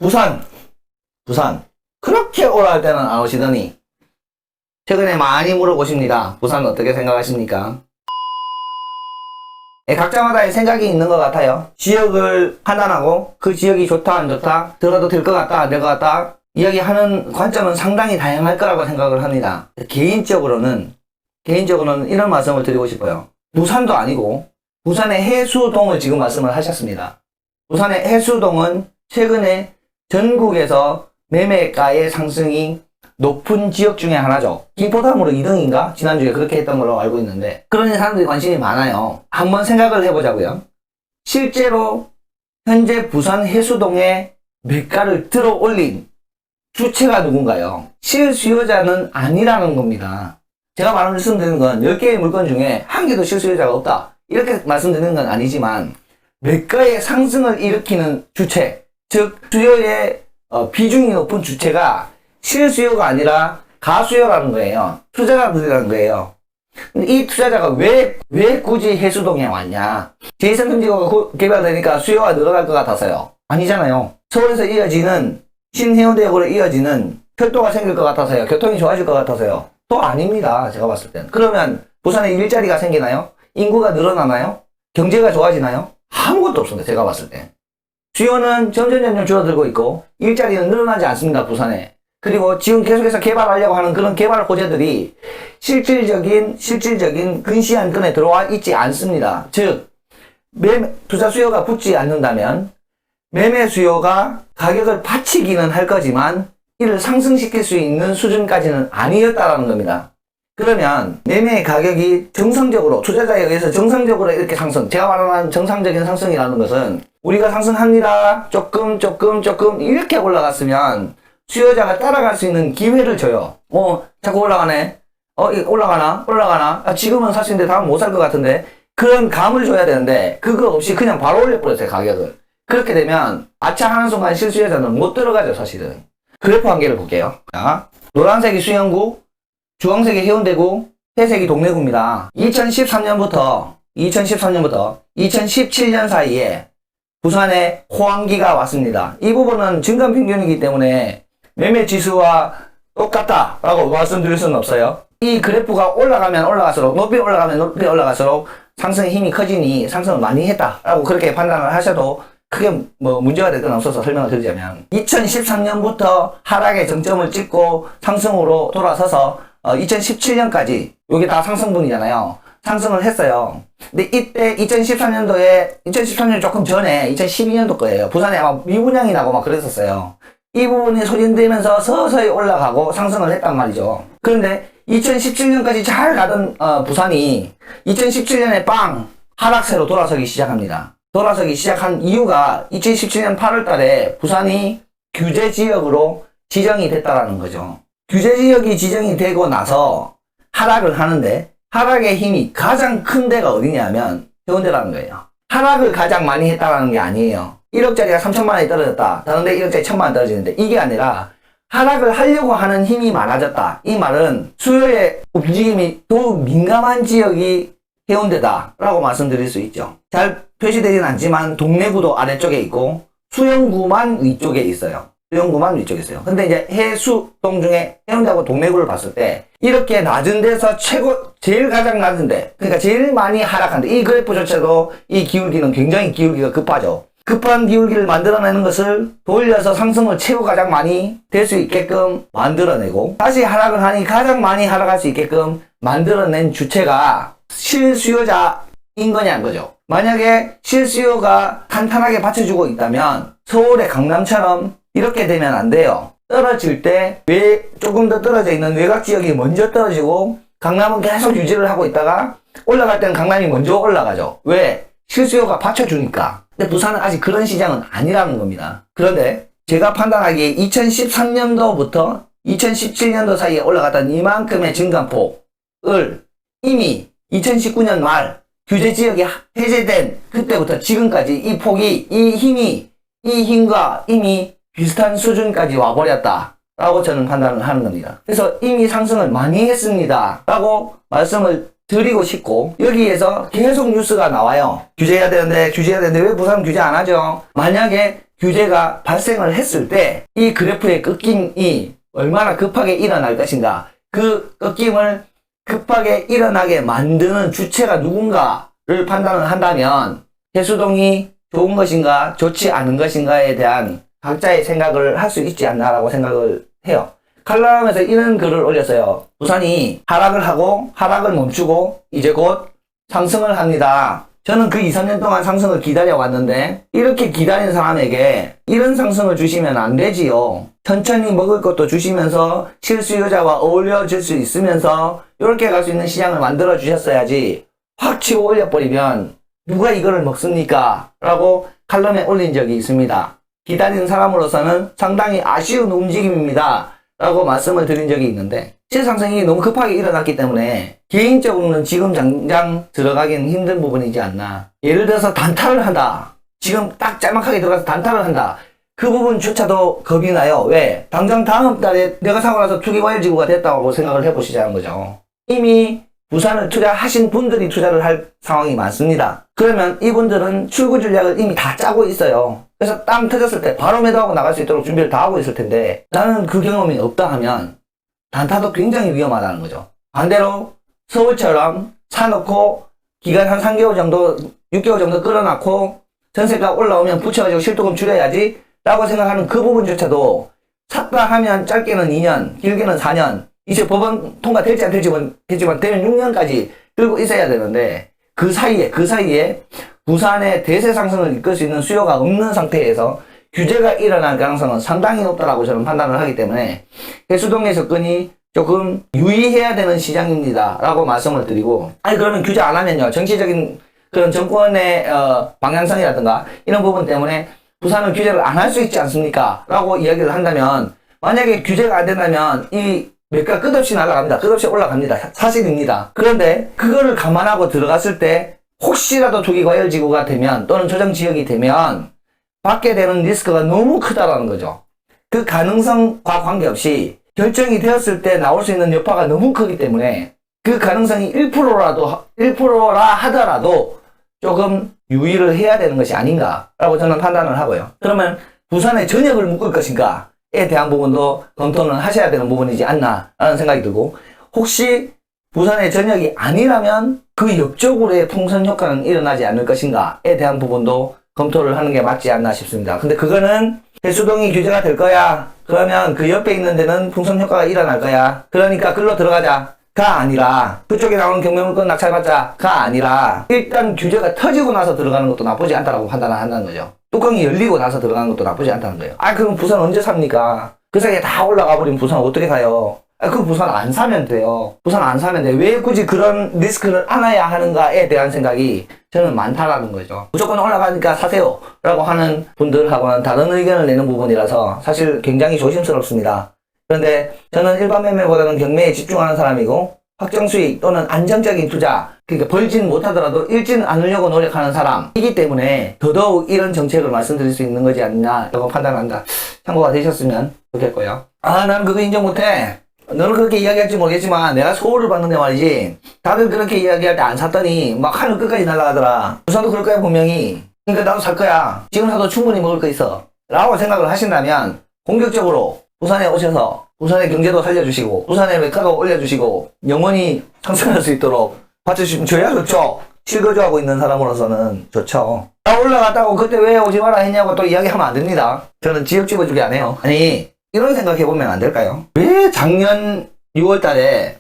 부산. 그렇게 올라갈 때는 안 오시더니 최근에 많이 물어보십니다. 부산 어떻게 생각하십니까? 각자마다의 생각이 있는 것 같아요. 지역을 판단하고 그 지역이 좋다 안 좋다, 들어가도 될 것 같다 안 될 것 같다 이야기하는 관점은 상당히 다양할 거라고 생각을 합니다. 개인적으로는 이런 말씀을 드리고 싶어요. 부산도 아니고 부산의 해수동을 지금 말씀을 하셨습니다. 부산의 해수동은 최근에 전국에서 매매가의 상승이 높은 지역 중에 하나죠. 김포담으로 2등인가? 지난주에 그렇게 했던 걸로 알고 있는데, 그런 사람들이 관심이 많아요. 한번 생각을 해보자고요. 실제로 현재 부산 해수동에 매가를 들어 올린 주체가 누군가요? 실수요자는 아니라는 겁니다. 제가 말씀드리는 건 10개의 물건 중에 한 개도 실수요자가 없다, 이렇게 말씀드리는 건 아니지만, 매가의 상승을 일으키는 주체, 즉 수요의 비중이 높은 주체가 실수요가 아니라 가수요라는 거예요. 투자자들이라는 거예요. 근데 이 투자자가 왜 굳이 해수동에 왔냐? 제2선택지구가 개발되니까 수요가 늘어날 것 같아서요? 아니잖아요. 서울에서 이어지는 신해운대역으로 이어지는 철도가 생길 것 같아서요? 교통이 좋아질 것 같아서요? 또 아닙니다. 제가 봤을 때는. 그러면 부산에 일자리가 생기나요? 인구가 늘어나나요? 경제가 좋아지나요? 아무것도 없습니다. 제가 봤을 때. 수요는 점점 줄어들고 있고 일자리는 늘어나지 않습니다. 부산에. 그리고 지금 계속해서 개발하려고 하는 그런 개발 호재들이 실질적인 근시한 건에 들어와 있지 않습니다. 즉, 투자 수요가 붙지 않는다면 매매 수요가 가격을 받치기는 할 거지만 이를 상승시킬 수 있는 수준까지는 아니었다라는 겁니다. 그러면 매매 가격이 정상적으로, 투자자에 의해서 정상적으로 이렇게 상승, 제가 말하는 정상적인 상승이라는 것은 우리가 상승합니다, 조금 이렇게 올라갔으면 수요자가 따라갈 수 있는 기회를 줘요. 자꾸 올라가네. 올라가나? 지금은 살 수 있는데 다음은 못 살 것 같은데. 그런 감을 줘야 되는데 그거 없이 그냥 바로 올려버렸어요, 가격을. 그렇게 되면 아차 하는 순간 실수요자는 못 들어가죠, 사실은. 그래프 한 개를 볼게요. 자, 노란색이 수영구, 주황색이 해운대구, 회색이 동래구입니다. 2013년부터 2017년 사이에 부산에 호황기가 왔습니다. 이 부분은 증감평균이기 때문에 매매 지수와 똑같다라고 말씀드릴 수는 없어요. 이 그래프가 올라가면 올라갈수록, 높이 올라갈수록 상승의 힘이 커지니 상승을 많이 했다라고 그렇게 판단을 하셔도 크게 문제가 될 건 없어서 설명을 드리자면, 2013년부터 하락의 정점을 찍고 상승으로 돌아서서 2017년까지 이게 다 상승분이잖아요. 상승을 했어요. 근데 이때 2013년 조금 전에 2012년도 거예요. 부산에 아마 미분양이 나고 막 그랬었어요. 이 부분이 소진되면서 서서히 올라가고 상승을 했단 말이죠. 그런데 2017년까지 잘 가던 부산이 2017년에 빵 하락세로 돌아서기 시작합니다. 돌아서기 시작한 이유가 2017년 8월 달에 부산이 규제지역으로 지정이 됐다라는 거죠. 규제지역이 지정이 되고 나서 하락을 하는데, 하락의 힘이 가장 큰 데가 어디냐면 해운대라는 거예요. 하락을 가장 많이 했다라는 게 아니에요. 1억짜리가 3천만 원이 떨어졌다, 다른 데 1억짜리 1천만 원 떨어지는데, 이게 아니라 하락을 하려고 하는 힘이 많아졌다. 이 말은 수요의 움직임이 더욱 민감한 지역이 해운대다 라고 말씀드릴 수 있죠. 잘 표시되진 않지만 동래구도 아래쪽에 있고 수영구만 위쪽에 있어요. 근데 이제 해수동 중에 해운대하고 동래구를 봤을 때 이렇게 낮은 데서 제일 가장 낮은 데, 그러니까 제일 많이 하락한데, 이 그래프 자체도 이 기울기는 굉장히 기울기가 급하죠. 급한 기울기를 만들어내는 것을 돌려서 상승을 최고 가장 많이 될 수 있게끔 만들어내고, 다시 하락을 하니 가장 많이 하락할 수 있게끔 만들어낸 주체가 실수요자인 거냐는 거죠. 만약에 실수요가 탄탄하게 받쳐주고 있다면 서울의 강남처럼 이렇게 되면 안 돼요. 떨어질 때 조금 더 떨어져 있는 외곽 지역이 먼저 떨어지고 강남은 계속 유지를 하고 있다가 올라갈 때는 강남이 먼저 올라가죠. 왜? 실수요가 받쳐주니까. 근데 부산은 아직 그런 시장은 아니라는 겁니다. 그런데 제가 판단하기에 2013년도부터 2017년도 사이에 올라갔던 이만큼의 증감폭을 이미 2019년 말 규제지역이 해제된 그때부터 지금까지 이 폭이, 이 힘과 이미 비슷한 수준까지 와버렸다 라고 저는 판단을 하는 겁니다. 그래서 이미 상승을 많이 했습니다 라고 말씀을 드리고 싶고, 여기에서 계속 뉴스가 나와요. 규제해야 되는데 왜 부산은 규제 안 하죠? 만약에 규제가 발생을 했을 때 이 그래프의 꺾임이 얼마나 급하게 일어날 것인가, 그 꺾임을 급하게 일어나게 만드는 주체가 누군가를 판단을 한다면 해수동이 좋은 것인가 좋지 않은 것인가에 대한 각자의 생각을 할 수 있지 않나라고 생각을 해요. 칼럼에서 이런 글을 올렸어요. 부산이 하락을 하고 하락을 멈추고 이제 곧 상승을 합니다. 저는 그 2, 3년 동안 상승을 기다려 왔는데 이렇게 기다린 사람에게 이런 상승을 주시면 안 되지요. 천천히 먹을 것도 주시면서 실수요자와 어울려질 수 있으면서 이렇게 갈 수 있는 시장을 만들어 주셨어야지 확 치고 올려버리면 누가 이거를 먹습니까? 라고 칼럼에 올린 적이 있습니다. 기다리는 사람으로서는 상당히 아쉬운 움직임입니다. 라고 말씀을 드린 적이 있는데 실상승이 너무 급하게 일어났기 때문에 개인적으로는 지금 당장 들어가기는 힘든 부분이지 않나. 예를 들어서 단타를 한다. 지금 딱 짤막하게 들어가서 단타를 한다. 그 부분조차도 겁이 나요. 왜? 당장 다음 달에 내가 사고 나서 투기과열지구가 됐다고 생각을 해보시자는 거죠. 이미 부산을 투자하신 분들이 투자를 할 상황이 많습니다. 그러면 이분들은 출구 전략을 이미 다 짜고 있어요. 그래서 땅 터졌을 때 바로 매도하고 나갈 수 있도록 준비를 다 하고 있을 텐데 나는 그 경험이 없다 하면 단타도 굉장히 위험하다는 거죠. 반대로 서울처럼 사놓고 기간 한 3개월 정도, 6개월 정도 끌어놨고 전세가 올라오면 붙여가지고 실도금 줄여야지 라고 생각하는 그 부분조차도 샀다 하면 짧게는 2년, 길게는 4년, 이제 법원 통과될지 안 될지 모르겠지만 되면 6년까지 들고 있어야 되는데 그 사이에 부산의 대세 상승을 이끌 수 있는 수요가 없는 상태에서 규제가 일어날 가능성은 상당히 높다라고 저는 판단을 하기 때문에 해수동의 접근이 조금 유의해야 되는 시장입니다 라고 말씀을 드리고, 아니 그러면 규제 안 하면요 정치적인 그런 정권의 방향성이라든가 이런 부분 때문에 부산은 규제를 안 할 수 있지 않습니까? 라고 이야기를 한다면 만약에 규제가 안 된다면 이 매가 끝없이 날아갑니다. 끝없이 올라갑니다. 사실입니다. 그런데 그거를 감안하고 들어갔을 때 혹시라도 투기과열지구가 되면 또는 조정지역이 되면 받게 되는 리스크가 너무 크다라는 거죠. 그 가능성과 관계없이 결정이 되었을 때 나올 수 있는 여파가 너무 크기 때문에 그 가능성이 1%라 하더라도 조금 유의를 해야 되는 것이 아닌가라고 저는 판단을 하고요. 그러면 부산에 전역을 묶을 것인가에 대한 부분도 검토는 하셔야 되는 부분이지 않나라는 생각이 들고, 혹시 부산의 전역이 아니라면 그 옆쪽으로의 풍선 효과는 일어나지 않을 것인가에 대한 부분도 검토를 하는 게 맞지 않나 싶습니다. 근데 그거는 해수동이 규제가 될 거야. 그러면 그 옆에 있는 데는 풍선 효과가 일어날 거야. 그러니까 글로 들어가자. 가 아니라 그쪽에 나오는 경매물건 낙찰받자가 아니라 일단 규제가 터지고 나서 들어가는 것도 나쁘지 않다라고 판단을 한다는 거죠. 뚜껑이 열리고 나서 들어가는 것도 나쁘지 않다는 거예요. 아 그럼 부산 언제 삽니까? 그 사이에 다 올라가 버린 부산 어떻게 사요? 아 그 부산 안 사면 돼요. 부산 안 사면 돼. 왜 굳이 그런 리스크를 안아야 하는가에 대한 생각이 저는 많다라는 거죠. 무조건 올라가니까 사세요 라고 하는 분들하고는 다른 의견을 내는 부분이라서 사실 굉장히 조심스럽습니다. 그런데 저는 일반 매매보다는 경매에 집중하는 사람이고 확정 수익 또는 안정적인 투자, 그러니까 벌진 못하더라도 잃지는 않으려고 노력하는 사람이기 때문에 더더욱 이런 정책을 말씀드릴 수 있는 거지 않냐라고 판단한다. 참고가 되셨으면 좋겠고요. 아 나는 그거 인정 못해. 너는 그렇게 이야기할지 모르겠지만 내가 서울을 봤는데 말이지 다들 그렇게 이야기할 때 안 샀더니 막 하늘 끝까지 날아가더라. 부산도 그럴 거야 분명히. 그러니까 나도 살 거야. 지금 사도 충분히 먹을 거 있어 라고 생각을 하신다면 공격적으로 부산에 오셔서 부산의 경제도 살려주시고 부산의 매가도 올려주시고 영원히 상승할 수 있도록 받쳐주시면 저야 좋죠. 실거주하고 있는 사람으로서는 좋죠. 나 올라갔다고 그때 왜 오지 마라 했냐고 또 이야기하면 안 됩니다. 저는 지역 집어주기 안 해요. 아니 이런 생각해보면 안 될까요? 왜 작년 6월 달에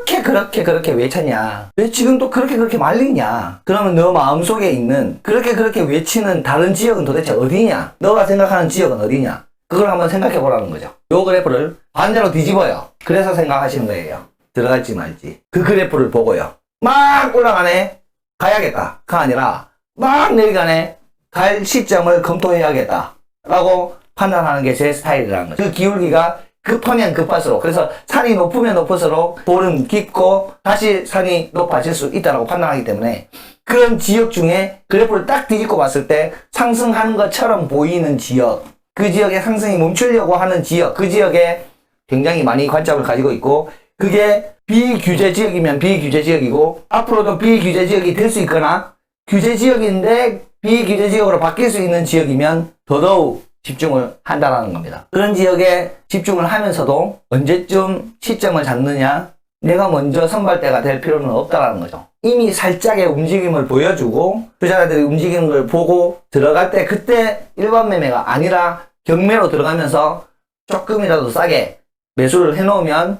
그렇게 외쳤냐? 왜 지금 또 그렇게 말리냐? 그러면 너 마음속에 있는 그렇게 외치는 다른 지역은 도대체 어디냐? 너가 생각하는 지역은 어디냐? 그걸 한번 생각해 보라는 거죠. 요 그래프를 반대로 뒤집어요. 그래서 생각하시는 거예요. 들어갈지 말지. 그 그래프를 보고요. 막 올라가네. 가야겠다. 가 아니라 막 내려가네. 갈 시점을 검토해야겠다. 라고 판단하는 게 제 스타일이라는 거죠. 그 기울기가 급하면 급할수록, 그래서 산이 높으면 높을수록 볼은 깊고 다시 산이 높아질 수 있다고 판단하기 때문에 그런 지역 중에 그래프를 딱 뒤집고 봤을 때 상승하는 것처럼 보이는 지역, 그 지역의 상승이 멈추려고 하는 지역, 그 지역에 굉장히 많이 관점을 가지고 있고, 그게 비규제 지역이면 비규제 지역이고 앞으로도 비규제 지역이 될 수 있거나 규제 지역인데 비규제 지역으로 바뀔 수 있는 지역이면 더더욱 집중을 한다는 겁니다. 그런 지역에 집중을 하면서도 언제쯤 시점을 잡느냐, 내가 먼저 선발대가 될 필요는 없다는 거죠. 이미 살짝의 움직임을 보여주고 투자자들이 움직이는 걸 보고 들어갈 때 그때 일반 매매가 아니라 경매로 들어가면서 조금이라도 싸게 매수를 해놓으면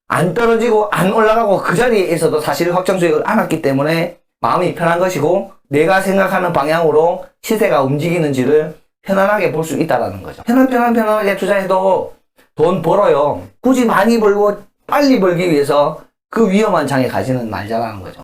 안 떨어지고 안 올라가고 그 자리에 있어도 사실 확정 수익을 안 왔기 때문에 마음이 편한 것이고 내가 생각하는 방향으로 시세가 움직이는지를 편안하게 볼 수 있다는 거죠. 편안하게 투자해도 돈 벌어요. 굳이 많이 벌고 빨리 벌기 위해서 그 위험한 장에 가지는 말자라는 거죠.